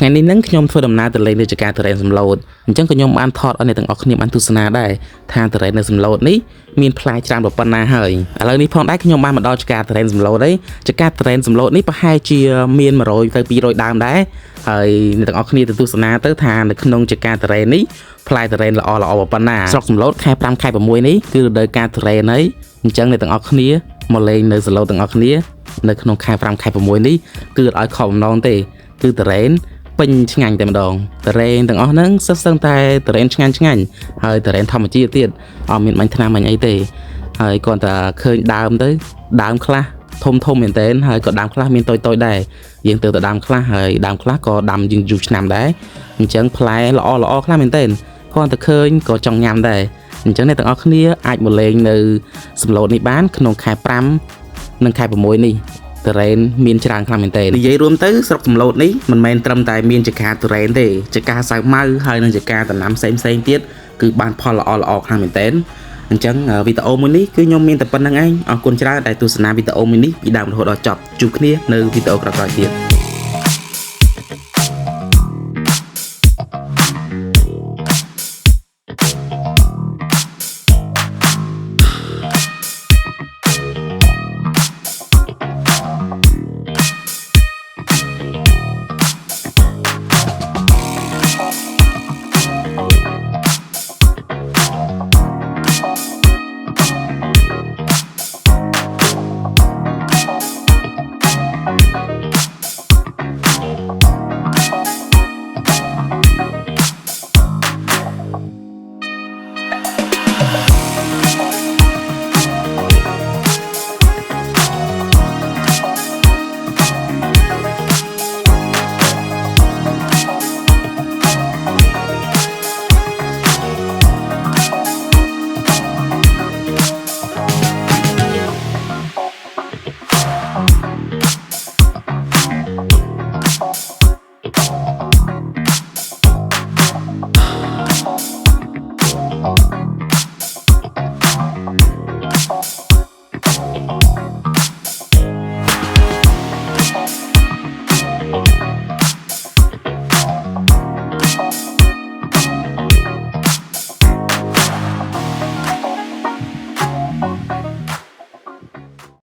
ថ្ងៃនេះនឹងខ្ញុំធ្វើដំណើរទៅលេងនៅចក្រាតរ៉េនសំឡូតអញ្ចឹងក៏ខ្ញុំបានថតឲ្យអ្នកទាំងអស់គ្នាបានទស្សនាដែរថាតរ៉េននៅសំឡូតនេះមានផ្លែច្រើនប៉ុណ្ណាហើយឥឡូវនេះផងដែរខ្ញុំបានមកដល់ចក្រាតរ៉េនសំឡូតហើយចក្រាតរ៉េនសំឡូតនេះប្រហែលជាមាន100ទៅ200ដើមដែរហើយអ្នកទាំងអស់គ្នាទៅទស្សនាទៅថានៅក្នុងចក្រាតរ៉េននេះផ្លែតរ៉េនល្អប៉ុណ្ណាស្រុកសំឡូតខែ5ខែ6នេះគឺរដូវកាលតរ៉េនហើយអញ្ចឹងអ្នកទាំងអស់គ្នាមកលេងនៅសំឡូតទាំងអស់គ្នានៅក្នុងខែ5ខែ6នេះគឺអត់ឲ្យខកបំណងទេគឺតរ៉េនពេញឆ្ងាញ់តែម្ដងតរ៉េនទាំងអស់ហ្នឹងសិតសឹងតែតរ៉េនឆ្ងាញ់ហើយតរ៉េនធម្មជាតិទៀតអត់មានបាញ់ថ្នាំបាញ់អីទេហើយគាត់តែឃើញដើមទៅដើមខ្លះធំមែនតើហើយក៏ដើមខ្លះមានតូចដែរយើងទៅដើមខ្លះហើយដើមខ្លះក៏ដាំយូរឆ្នាំដែរអញ្ចឹងផ្លែល្អខ្លះមែនតើគាត់តែឃើញក៏ចង់ញ៉ាំដែរអញ្ចឹងអ្នកទាំងអស់គ្នាអាចមកលេងនៅសំឡូតនេះបានក្នុងខែ5និងខែ6នេះតរ៉េនមានច្រើនខ្លាំងមែនតើនិយាយរួមទៅស្រុកសំឡូតនេះមិនមែនត្រឹមតែមានចក្រាតរ៉េនទេចក្រាសាវម៉ៅហើយនិងចក្រាដំណាំផ្សេងទៀតគឺបានផលល្អខ្លាំងមែនតើអញ្ចឹងវីដេអូមួយនេះគឺខ្ញុំមានតែប៉ុណ្្នឹងឯងអរគុណច្រើនដែលទស្សនាវីដេអូមួយនេះពីដើមរហូតដល់ចប់ជួបគ្នានៅវីដេអូក្រោយៗទៀត